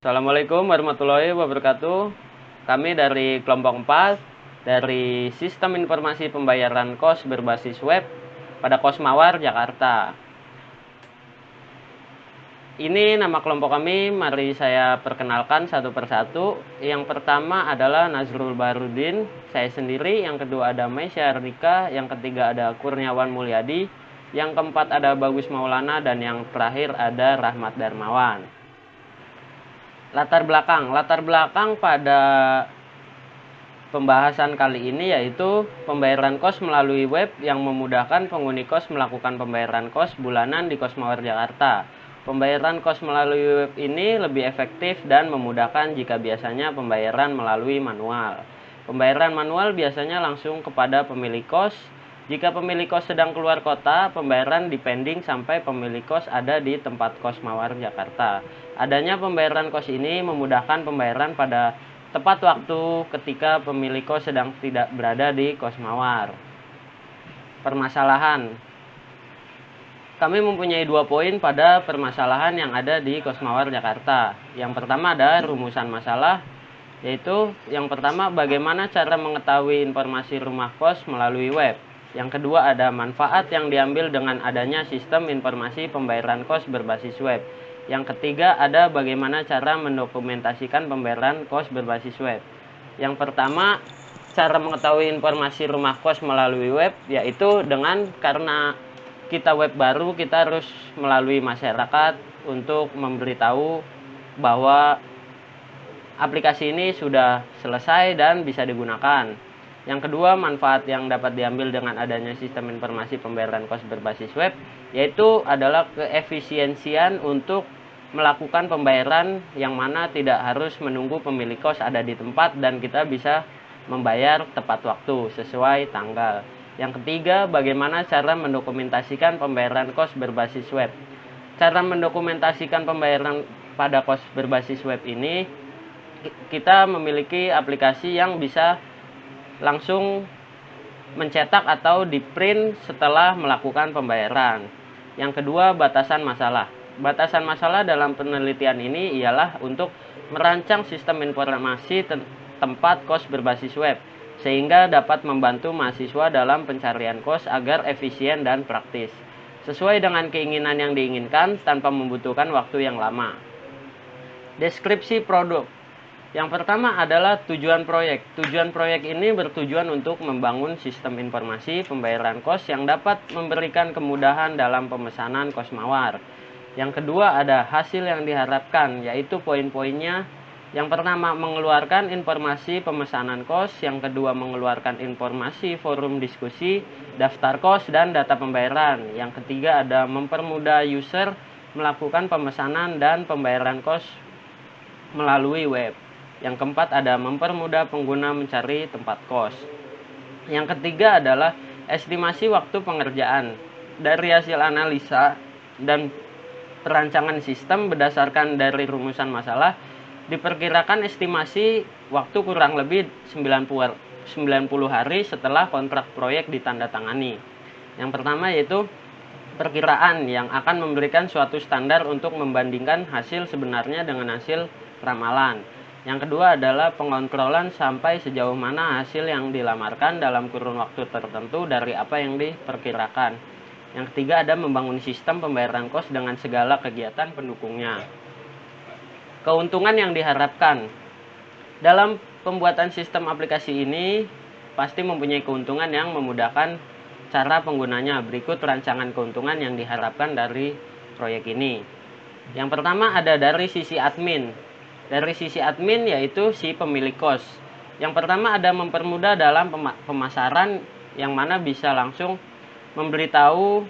Assalamualaikum warahmatullahi wabarakatuh. Kami dari kelompok 4 dari Sistem Informasi Pembayaran Kos berbasis web pada Kosmawar, Jakarta. Ini nama kelompok kami, mari saya perkenalkan satu persatu. Yang pertama adalah Nazrul Barudin, saya sendiri. Yang kedua ada Maisya Ardika, yang ketiga ada Kurniawan Mulyadi, yang keempat ada Bagus Maulana, dan yang terakhir ada Rahmat Darmawan. Latar belakang pada pembahasan kali ini yaitu pembayaran kos melalui web yang memudahkan penghuni kos melakukan pembayaran kos bulanan di Kosmawar Jakarta. Pembayaran kos melalui web ini lebih efektif dan memudahkan jika biasanya pembayaran melalui manual. Pembayaran manual biasanya langsung kepada pemilik kos. Jika pemilik kos sedang keluar kota, pembayaran dipending sampai pemilik kos ada di tempat Kosmawar Jakarta. Adanya pembayaran kos ini memudahkan pembayaran pada tepat waktu ketika pemilik kos sedang tidak berada di Kosmawar. Permasalahan. Kami mempunyai 2 poin pada permasalahan yang ada di Kosmawar Jakarta. Yang pertama ada rumusan masalah, yaitu yang pertama bagaimana cara mengetahui informasi rumah kos melalui web. Yang kedua ada manfaat yang diambil dengan adanya sistem informasi pembayaran kos berbasis web. Yang ketiga ada bagaimana cara mendokumentasikan pembayaran kos berbasis web. Yang pertama, cara mengetahui informasi rumah kos melalui web, yaitu karena kita web baru, kita harus melalui masyarakat untuk memberitahu bahwa aplikasi ini sudah selesai dan bisa digunakan. Yang kedua, manfaat yang dapat diambil dengan adanya sistem informasi pembayaran kos berbasis web, yaitu adalah keefisiensian untuk melakukan pembayaran yang mana tidak harus menunggu pemilik kos ada di tempat dan kita bisa membayar tepat waktu sesuai tanggal. Yang ketiga, bagaimana cara mendokumentasikan pembayaran kos berbasis web. Cara mendokumentasikan pembayaran pada kos berbasis web ini, kita memiliki aplikasi yang bisa langsung mencetak atau di print setelah melakukan pembayaran. Yang kedua, batasan masalah. Batasan masalah dalam penelitian ini ialah untuk merancang sistem informasi tempat kos berbasis web sehingga dapat membantu mahasiswa dalam pencarian kos agar efisien dan praktis sesuai dengan keinginan yang diinginkan tanpa membutuhkan waktu yang lama. Deskripsi produk. Yang pertama adalah tujuan proyek. Tujuan proyek ini bertujuan untuk membangun sistem informasi pembayaran kos yang dapat memberikan kemudahan dalam pemesanan Kosmawar. Yang kedua ada hasil yang diharapkan, yaitu poin-poinnya. Yang pertama mengeluarkan informasi pemesanan kos, yang kedua mengeluarkan informasi forum diskusi, daftar kos, dan data pembayaran. Yang ketiga ada mempermudah user melakukan pemesanan dan pembayaran kos melalui web. Yang keempat ada mempermudah pengguna mencari tempat kos. Yang ketiga adalah estimasi waktu pengerjaan. Dari hasil analisa dan perancangan sistem berdasarkan dari rumusan masalah, diperkirakan estimasi waktu kurang lebih 90 hari setelah kontrak proyek ditandatangani. Yang pertama yaitu perkiraan yang akan memberikan suatu standar untuk membandingkan hasil sebenarnya dengan hasil ramalan. Yang kedua adalah pengontrolan sampai sejauh mana hasil yang dilamarkan dalam kurun waktu tertentu dari apa yang diperkirakan. Yang ketiga ada membangun sistem pembayaran kos dengan segala kegiatan pendukungnya. Keuntungan yang diharapkan. Dalam pembuatan sistem aplikasi ini pasti mempunyai keuntungan yang memudahkan cara penggunanya. Berikut rancangan keuntungan yang diharapkan dari proyek ini. Yang pertama ada dari sisi admin. Dari sisi admin yaitu si pemilik kos. Yang pertama ada mempermudah dalam pemasaran yang mana bisa langsung memberitahu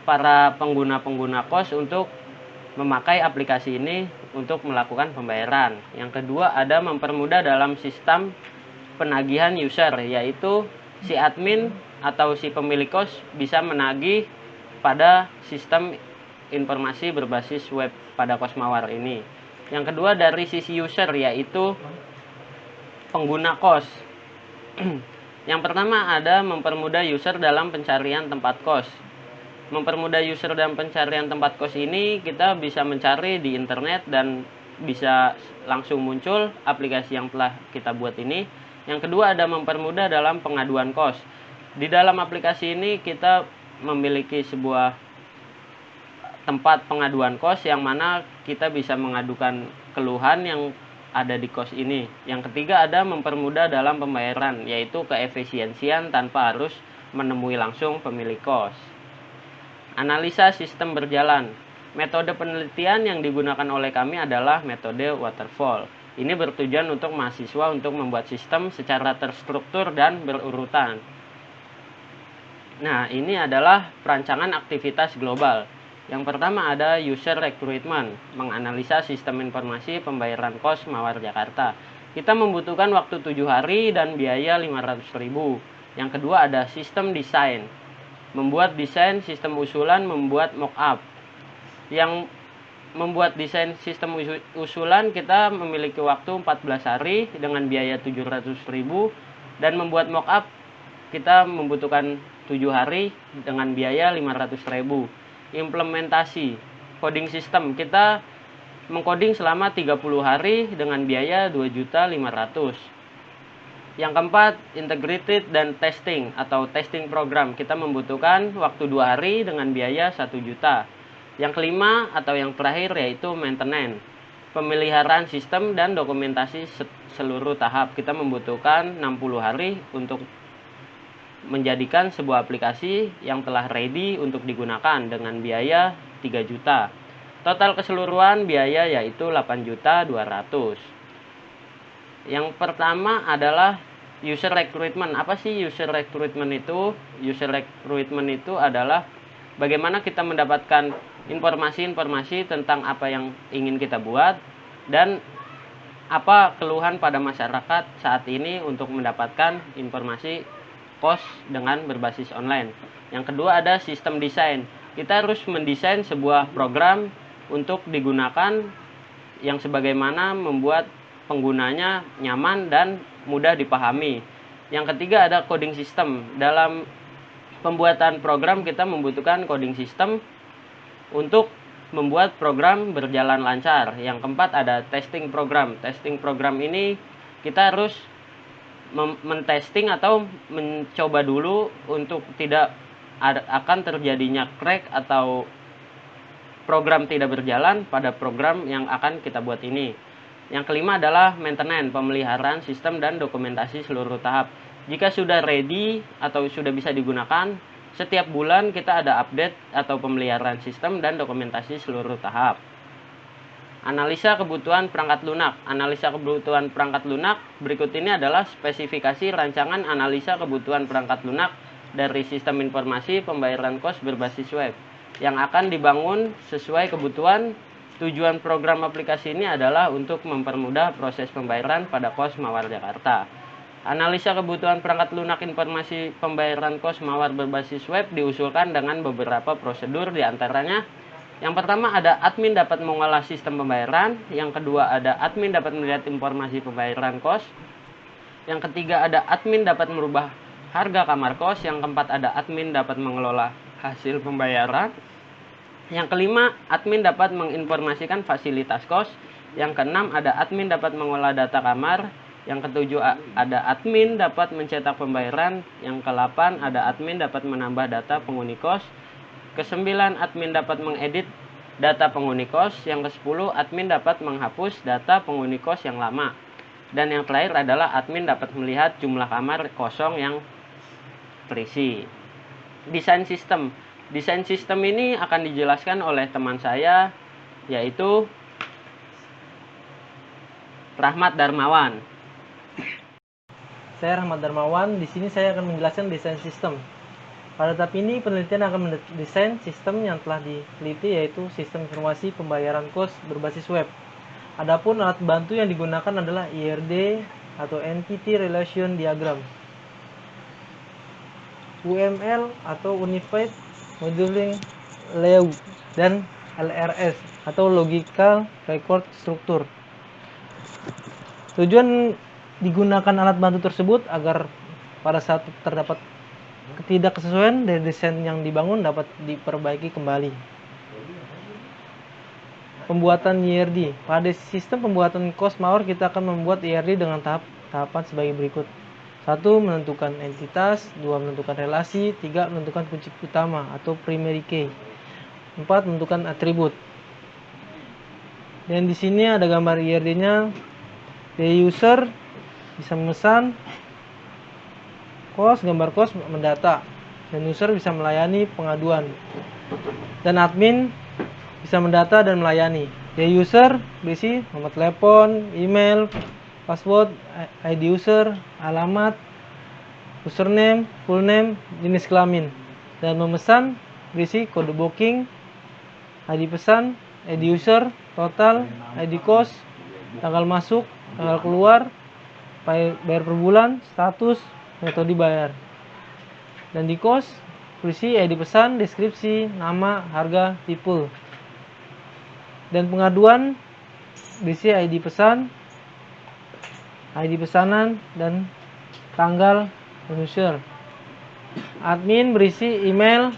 para pengguna-pengguna kos untuk memakai aplikasi ini untuk melakukan pembayaran. Yang kedua ada mempermudah dalam sistem penagihan user, yaitu si admin atau si pemilik kos bisa menagih pada sistem informasi berbasis web pada Kosmawar ini. Yang kedua dari sisi user yaitu pengguna kos. Yang pertama ada mempermudah user dalam pencarian tempat kos. Mempermudah user dalam pencarian tempat kos ini kita bisa mencari di internet dan bisa langsung muncul aplikasi yang telah kita buat ini. Yang kedua ada mempermudah dalam pengaduan kos. Di dalam aplikasi ini kita memiliki sebuah tempat pengaduan kos yang mana kita bisa mengadukan keluhan yang ada di kos ini. Yang ketiga ada mempermudah dalam pembayaran, yaitu keefisiensian tanpa harus menemui langsung pemilik kos. Analisa sistem berjalan. Metode penelitian yang digunakan oleh kami adalah metode waterfall. Ini bertujuan untuk mahasiswa untuk membuat sistem secara terstruktur dan berurutan. Nah, ini adalah perancangan aktivitas global. Yang pertama ada user recruitment, menganalisa sistem informasi pembayaran kos Mawar Jakarta. Kita membutuhkan waktu 7 hari dan biaya 500.000. Yang kedua ada sistem desain, membuat desain sistem usulan, membuat mockup. Yang membuat desain sistem usulan kita memiliki waktu 14 hari dengan biaya 700.000, dan membuat mockup kita membutuhkan 7 hari dengan biaya 500.000. Implementasi coding system, kita mengcoding selama 30 hari dengan biaya 2.500.000. Yang keempat, integrated dan testing atau testing program, kita membutuhkan waktu 2 hari dengan biaya 1 juta. Yang kelima atau yang terakhir yaitu maintenance, pemeliharaan sistem dan dokumentasi seluruh tahap. Kita membutuhkan 60 hari untuk menjadikan sebuah aplikasi yang telah ready untuk digunakan dengan biaya 3 juta. Total keseluruhan biaya yaitu 8.200.000. Yang pertama adalah user recruitment. Apa sih user recruitment itu? User recruitment itu adalah bagaimana kita mendapatkan informasi-informasi tentang apa yang ingin kita buat dan apa keluhan pada masyarakat saat ini untuk mendapatkan informasi kos dengan berbasis online. Yang kedua ada sistem desain. Kita harus mendesain sebuah program untuk digunakan yang sebagaimana membuat penggunanya nyaman dan mudah dipahami. Yang ketiga ada coding system. Dalam pembuatan program kita membutuhkan coding system untuk membuat program berjalan lancar. Yang keempat ada testing program. Testing program ini kita harus mentesting atau mencoba dulu untuk tidak akan terjadinya crack atau program tidak berjalan pada program yang akan kita buat ini. Yang kelima adalah maintenance, pemeliharaan sistem dan dokumentasi seluruh tahap. Jika sudah ready atau sudah bisa digunakan, setiap bulan kita ada update atau pemeliharaan sistem dan dokumentasi seluruh tahap. Analisa kebutuhan perangkat lunak. Analisa kebutuhan perangkat lunak berikut ini adalah spesifikasi rancangan analisa kebutuhan perangkat lunak dari sistem informasi pembayaran kos berbasis web yang akan dibangun sesuai kebutuhan. Tujuan program aplikasi ini adalah untuk mempermudah proses pembayaran pada kos Mawar Jakarta. Analisa kebutuhan perangkat lunak informasi pembayaran kos Mawar berbasis web diusulkan dengan beberapa prosedur, diantaranya yang pertama ada admin dapat mengolah sistem pembayaran, yang kedua ada admin dapat melihat informasi pembayaran kos, yang ketiga ada admin dapat merubah harga kamar kos, yang keempat ada admin dapat mengelola hasil pembayaran, yang kelima admin dapat menginformasikan fasilitas kos, yang keenam ada admin dapat mengolah data kamar, yang ketujuh ada admin dapat mencetak pembayaran, yang ke-8 ada admin dapat menambah data penghuni kos, ke-9 admin dapat mengedit data penghuni kos, yang ke-10 admin dapat menghapus data penghuni kos yang lama, dan yang terakhir adalah admin dapat melihat jumlah kamar kosong yang terisi. Desain sistem. Desain sistem ini akan dijelaskan oleh teman saya, yaitu Rahmat Darmawan. Saya Rahmat Darmawan. Di sini saya akan menjelaskan desain sistem. Pada tahap ini penelitian akan mendesain sistem yang telah diteliti, yaitu sistem informasi pembayaran kos berbasis web. Adapun alat bantu yang digunakan adalah IRD atau Entity Relation Diagram, UML atau Unified Modeling Layout, dan LRS atau Logical Record Structure. Tujuan digunakan alat bantu tersebut agar pada saat terdapat ketidaksesuaian dari desain yang dibangun dapat diperbaiki kembali. pembuatan IRD. Pada sistem pembuatan Cosmaware kita akan membuat IRD dengan tahapan sebagai berikut. 1. Menentukan entitas. 2. Menentukan relasi. 3. Menentukan kunci utama atau primary key. 4. Menentukan atribut. Dan di sini ada gambar IRD-nya. The user bisa memesan, gambar kos mendata, dan user bisa melayani pengaduan, dan admin bisa mendata dan melayani. The user berisi nomor telepon, email, password, ID user, alamat, username, full name, jenis kelamin. Dan memesan berisi kode booking, ID pesan, ID user, total, ID kos, tanggal masuk, tanggal keluar, bayar per bulan, status, metode bayar. Dan di kos berisi ID pesan, deskripsi, nama, harga, tipe. Dan pengaduan berisi ID pesan, ID pesanan, dan tanggal user. Admin berisi email,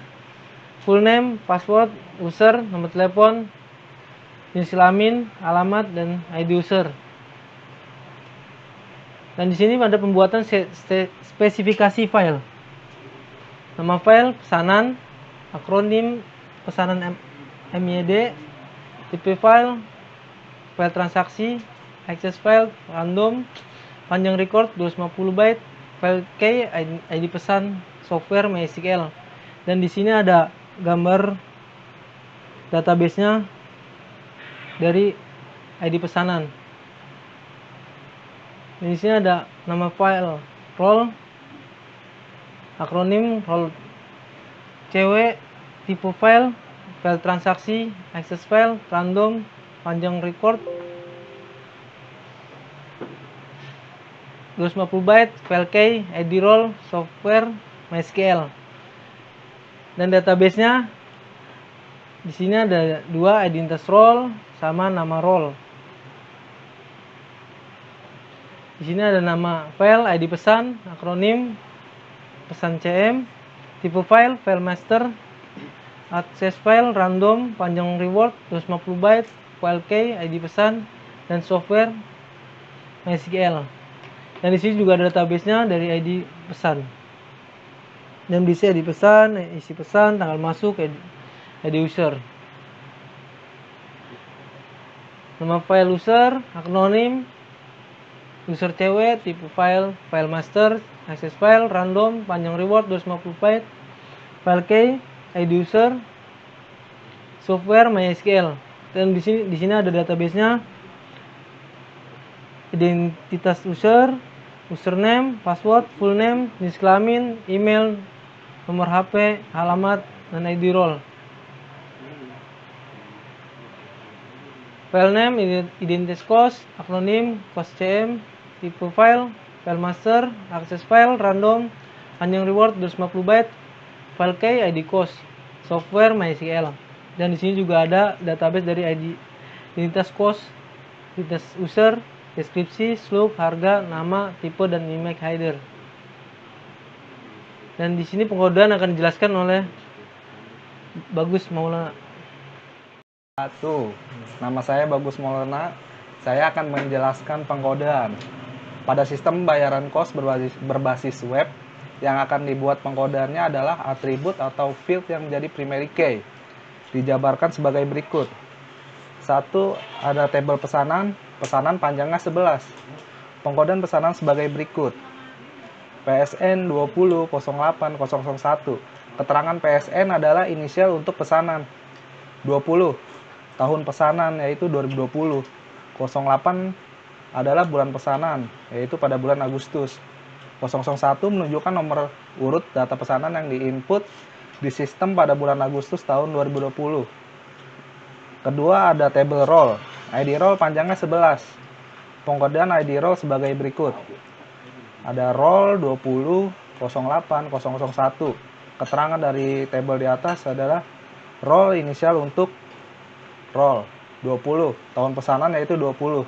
full name, password, user, nomor telepon, jenis kelamin, alamat, dan ID user. Dan di sini ada pembuatan spesifikasi file. Nama file pesanan, akronim pesanan MYD, tipe file, file transaksi, access file, random, panjang record 250 byte, file key, ID pesan, software, MySQL. Dan di sini ada gambar database-nya dari ID pesanan. Dan di sini ada nama file, role, akronim, role cewek, tipe file, file transaksi, access file, random, panjang record 250 byte, file key, ID role, software, MySQL. Dan database-nya di sini ada dua, identitas role sama nama role. Di sini ada nama file, ID pesan, akronim, pesan CM, tipe file, file master, access file, random, panjang reward 250 byte, file key, ID pesan, dan software MySQL. Dan di sini juga ada database-nya dari ID pesan. Dan bisa ID pesan, isi pesan, tanggal masuk, ID user. Nama file user, akronim, user cewek, tipe file, file master, access file, random, panjang reward 250 byte, file key, ID user, software, MySQL. Dan di sini ada database-nya, identitas user, username, password, full name, jenis kelamin, email, nomor HP, alamat, dan ID role. File name, identitas kos, akronim, kos CM, tipe file, file master, access file, random, panjang reward 250 byte, file key, ID kos, software, MySQL. Dan di sini juga ada database dari identitas kos, identitas user, deskripsi, slug, harga, nama, tipe, dan image header. Dan di sini pengkodean akan dijelaskan oleh Bagus Maulana. Nama saya Bagus Maulana. Saya akan menjelaskan pengkodean pada sistem pembayaran kos berbasis web. Yang akan dibuat pengkodeannya adalah atribut atau field yang menjadi primary key. Dijabarkan sebagai berikut. 1. Ada tabel pesanan panjangnya 11. Pengkodean pesanan sebagai berikut. PSN 20.08.001. Keterangan PSN adalah inisial untuk pesanan. 20. Tahun pesanan yaitu 2020. 08 adalah bulan pesanan yaitu pada bulan Agustus. 001 menunjukkan nomor urut data pesanan yang diinput di sistem pada bulan Agustus tahun 2020. Kedua ada table role. ID role panjangnya 11. Pengkodean ID role sebagai berikut. Ada role 20.08.001. Keterangan dari tabel di atas adalah role inisial untuk role 20. Tahun pesanan yaitu 20.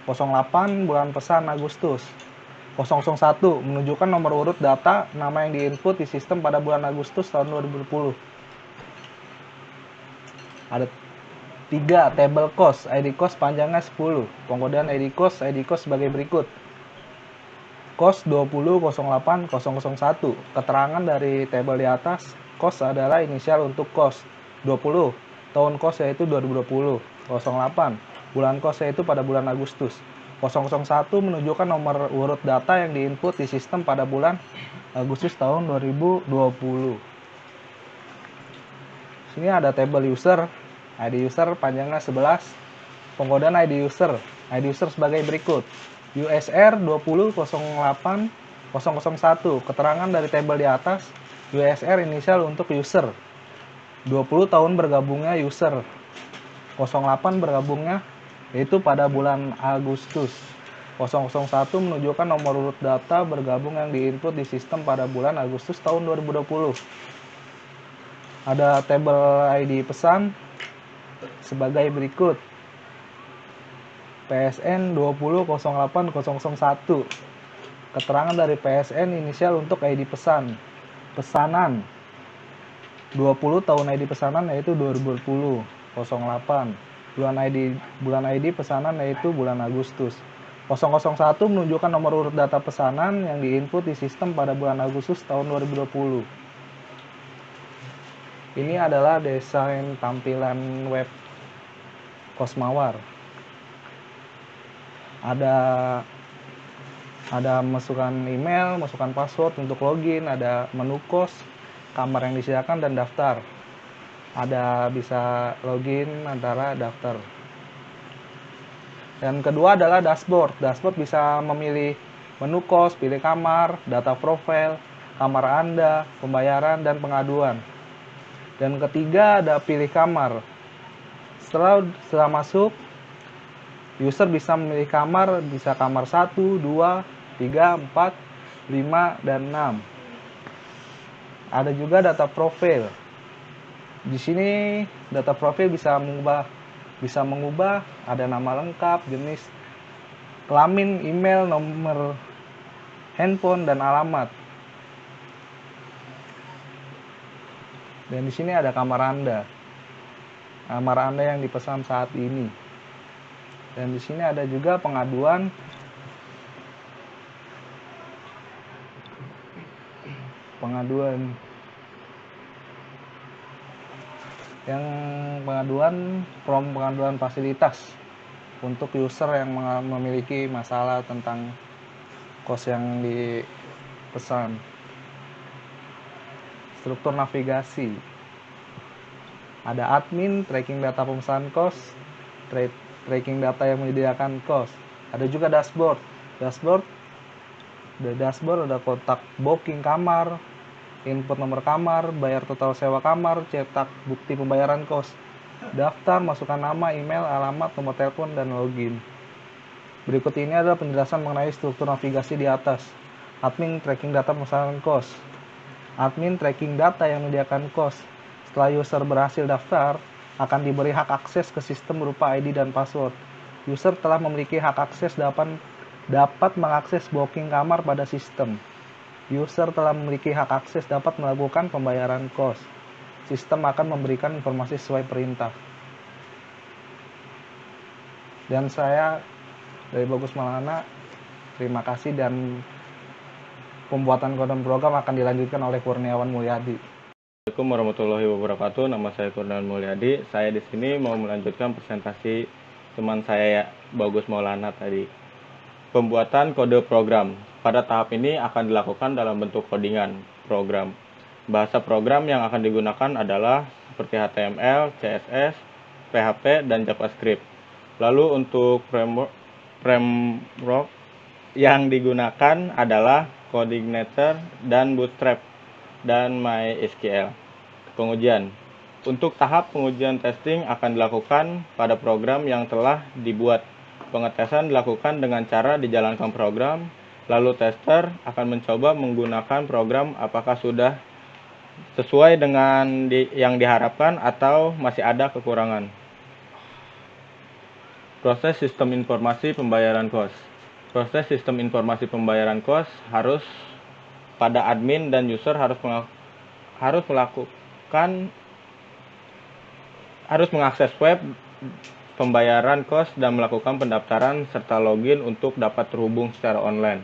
08 bulan pesan Agustus. 001 menunjukkan nomor urut data nama yang diinput di sistem pada bulan Agustus tahun 2020. Ada 3. Table cost. ID cost panjangnya 10. Pengkodaan ID cost sebagai berikut. Cost 20.08.001. Keterangan dari tabel di atas, cost adalah inisial untuk cost. 20. Tahun cost yaitu 2020. 08. Bulan cost yaitu pada bulan Agustus. 001 menunjukkan nomor urut data yang diinput di sistem pada bulan Agustus tahun 2020. Sini ada tabel user. ID user panjangnya 11. Pengkodaan ID user sebagai berikut. USR 20.08.001. Keterangan dari tabel di atas, USR inisial untuk user. 20 tahun bergabungnya user. 08 bergabungnya yaitu pada bulan Agustus. 001 menunjukkan nomor urut data bergabung yang diinput di sistem pada bulan Agustus tahun 2020. Ada tabel ID pesan sebagai berikut. PSN 20.08.001. Keterangan dari PSN inisial untuk ID pesan. Pesanan 20 tahun ID pesanan yaitu 2020. 08. Bulan ID pesanan yaitu bulan Agustus. 001 menunjukkan nomor urut data pesanan yang diinput di sistem pada bulan Agustus tahun 2020. Ini adalah desain tampilan web Cosmawar. Ada masukkan email, masukkan password untuk login, ada menu kos, kamar yang disediakan, dan daftar. Ada bisa login antara daftar. Dan kedua adalah dashboard. Dashboard bisa memilih menu kos, pilih kamar, data profil, kamar Anda, pembayaran, dan pengaduan. Dan ketiga ada pilih kamar. Setelah masuk, user bisa memilih kamar, bisa kamar 1, 2, 3, 4, 5, dan 6. Ada juga data profil. Di sini data profil bisa mengubah, ada nama lengkap, jenis kelamin, email, nomor handphone, dan alamat. Dan di sini ada kamar Anda. Kamar Anda yang dipesan saat ini. Dan di sini ada juga pengaduan. Pengaduan fasilitas untuk user yang memiliki masalah tentang kos yang dipesan. Struktur navigasi. Ada admin, tracking data pemesanan kos, tracking data yang menyediakan kos. Ada juga dashboard. Dashboard ada kotak booking kamar, input nomor kamar, bayar total sewa kamar, cetak bukti pembayaran kos, daftar, masukkan nama, email, alamat, nomor telepon, dan login. Berikut ini adalah penjelasan mengenai struktur navigasi di atas. Admin tracking data pemesanan kos. Admin tracking data yang menyediakan kos. Setelah user berhasil daftar, akan diberi hak akses ke sistem berupa ID dan password. User telah memiliki hak akses dapat mengakses booking kamar pada sistem. User telah memiliki hak akses dapat melakukan pembayaran kos. Sistem akan memberikan informasi sesuai perintah. Dan saya dari Bagus Maulana, terima kasih, dan pembuatan kode program akan dilanjutkan oleh Kurniawan Mulyadi. Assalamualaikum warahmatullahi wabarakatuh. Nama saya Kurniawan Mulyadi. Saya di sini mau melanjutkan presentasi teman saya Bagus Maulana tadi. Pembuatan kode program. Pada tahap ini akan dilakukan dalam bentuk codingan program. Bahasa program yang akan digunakan adalah seperti HTML, CSS, PHP, dan JavaScript. Lalu untuk framework yang digunakan adalah Coordinator dan Bootstrap dan MySQL. Pengujian. Untuk tahap pengujian testing akan dilakukan pada program yang telah dibuat. Pengetesan dilakukan dengan cara dijalankan program, lalu tester akan mencoba menggunakan program apakah sudah sesuai dengan yang diharapkan atau masih ada kekurangan. Proses sistem informasi pembayaran kos. Proses sistem informasi pembayaran kos harus pada admin dan user harus mengakses web pembayaran kos dan melakukan pendaftaran serta login untuk dapat terhubung secara online.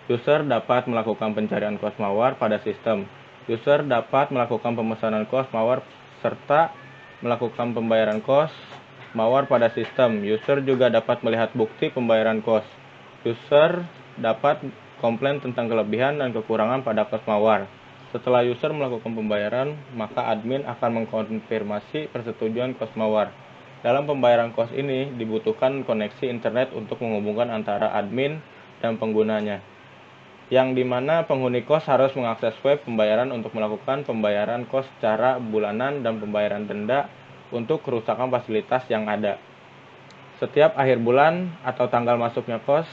User dapat melakukan pencarian kos mawar pada sistem. User dapat melakukan pemesanan kos mawar serta melakukan pembayaran kos mawar pada sistem. User juga dapat melihat bukti pembayaran kos. User dapat komplain tentang kelebihan dan kekurangan pada kos mawar. Setelah user melakukan pembayaran, maka admin akan mengkonfirmasi persetujuan kos mawar. Dalam pembayaran kos ini dibutuhkan koneksi internet untuk menghubungkan antara admin dan penggunanya, yang dimana penghuni kos harus mengakses web pembayaran untuk melakukan pembayaran kos secara bulanan dan pembayaran denda untuk kerusakan fasilitas yang ada. Setiap akhir bulan atau tanggal masuknya kos,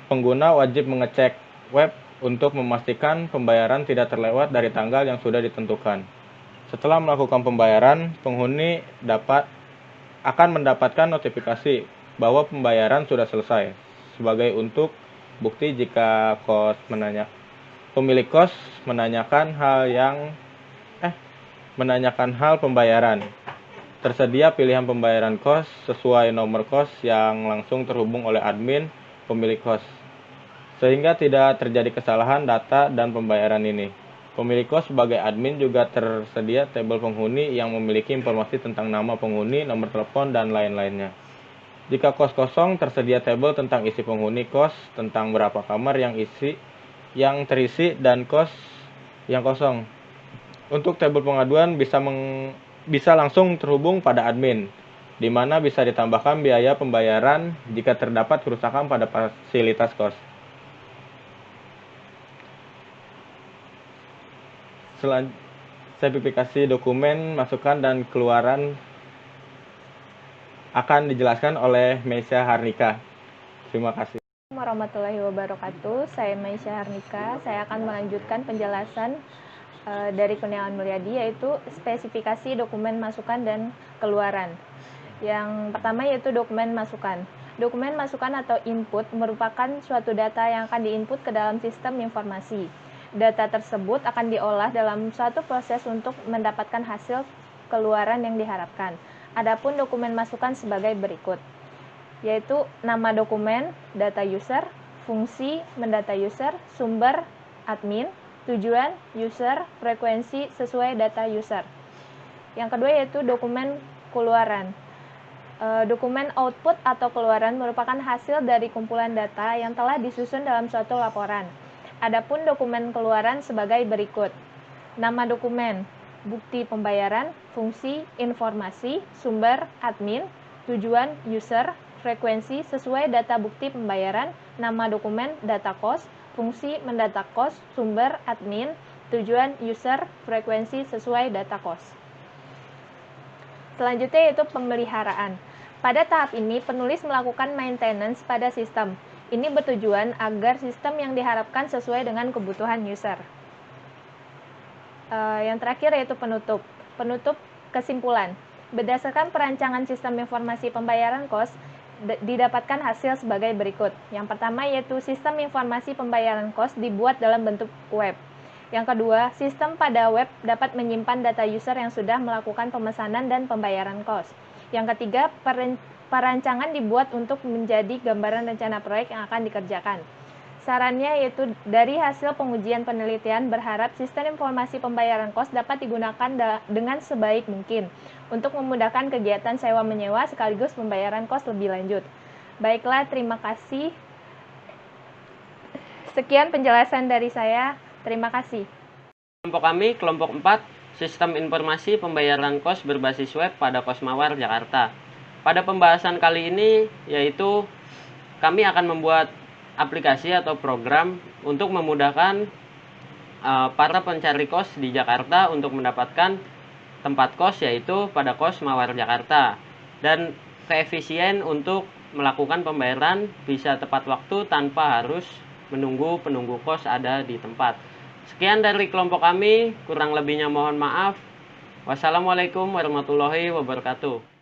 pengguna wajib mengecek web untuk memastikan pembayaran tidak terlewat dari tanggal yang sudah ditentukan. Setelah melakukan pembayaran, penghuni akan mendapatkan notifikasi bahwa pembayaran sudah selesai. Sebagai untuk bukti jika pemilik kos menanyakan hal pembayaran. Tersedia pilihan pembayaran kos sesuai nomor kos yang langsung terhubung oleh admin pemilik kos, sehingga tidak terjadi kesalahan data dan pembayaran ini. Pemilik kos sebagai admin juga tersedia tabel penghuni yang memiliki informasi tentang nama penghuni, nomor telepon, dan lain-lainnya. Jika kos kosong, tersedia tabel tentang isi penghuni kos, tentang berapa kamar yang terisi dan kos yang kosong. Untuk tabel pengaduan bisa langsung terhubung pada admin, di mana bisa ditambahkan biaya pembayaran jika terdapat kerusakan pada fasilitas kos. Sertifikasi dokumen masukan dan keluaran akan dijelaskan oleh Meisya Harnika. Terima kasih. Assalamualaikum warahmatullahi wabarakatuh. Saya Meisya Harnika. Saya akan melanjutkan penjelasan dari Kurniawan Mulyadi, yaitu spesifikasi dokumen masukan dan keluaran. Yang pertama yaitu dokumen masukan. Dokumen masukan atau input merupakan suatu data yang akan diinput ke dalam sistem informasi. Data tersebut akan diolah dalam suatu proses untuk mendapatkan hasil keluaran yang diharapkan. Adapun dokumen masukan sebagai berikut, yaitu nama dokumen, data user, fungsi, mendata user, sumber, admin, tujuan, user, frekuensi sesuai data user. Yang kedua yaitu dokumen keluaran. Dokumen output atau keluaran merupakan hasil dari kumpulan data yang telah disusun dalam suatu laporan. Adapun dokumen keluaran sebagai berikut: nama dokumen, bukti pembayaran, fungsi, informasi, sumber, admin, tujuan, user, frekuensi sesuai data bukti pembayaran, nama dokumen, data kos, fungsi, mendata kos, sumber, admin, tujuan, user, frekuensi sesuai data kos. Selanjutnya yaitu pemeliharaan. Pada tahap ini, penulis melakukan maintenance pada sistem. Ini bertujuan agar sistem yang diharapkan sesuai dengan kebutuhan user. Yang terakhir yaitu penutup. Penutup kesimpulan. Berdasarkan perancangan sistem informasi pembayaran kos, didapatkan hasil sebagai berikut. Yang pertama yaitu sistem informasi pembayaran kos dibuat dalam bentuk web. Yang kedua, sistem pada web dapat menyimpan data user yang sudah melakukan pemesanan dan pembayaran kos. Yang ketiga, perancangan dibuat untuk menjadi gambaran rencana proyek yang akan dikerjakan. Sarannya yaitu dari hasil pengujian penelitian berharap sistem informasi pembayaran kos dapat digunakan dengan sebaik mungkin untuk memudahkan kegiatan sewa-menyewa sekaligus pembayaran kos lebih lanjut. Baiklah, terima kasih. Sekian penjelasan dari saya. Terima kasih. Kelompok kami, kelompok 4, Sistem Informasi Pembayaran Kos Berbasis Web pada Kosmawar, Jakarta. Pada pembahasan kali ini, yaitu kami akan membuat aplikasi atau program untuk memudahkan para pencari kos di Jakarta untuk mendapatkan tempat kos, yaitu pada Kosmawar, Jakarta. Dan keefisien untuk melakukan pembayaran bisa tepat waktu tanpa harus menunggu penunggu kos ada di tempat. Sekian dari kelompok kami, kurang lebihnya mohon maaf. Wassalamualaikum warahmatullahi wabarakatuh.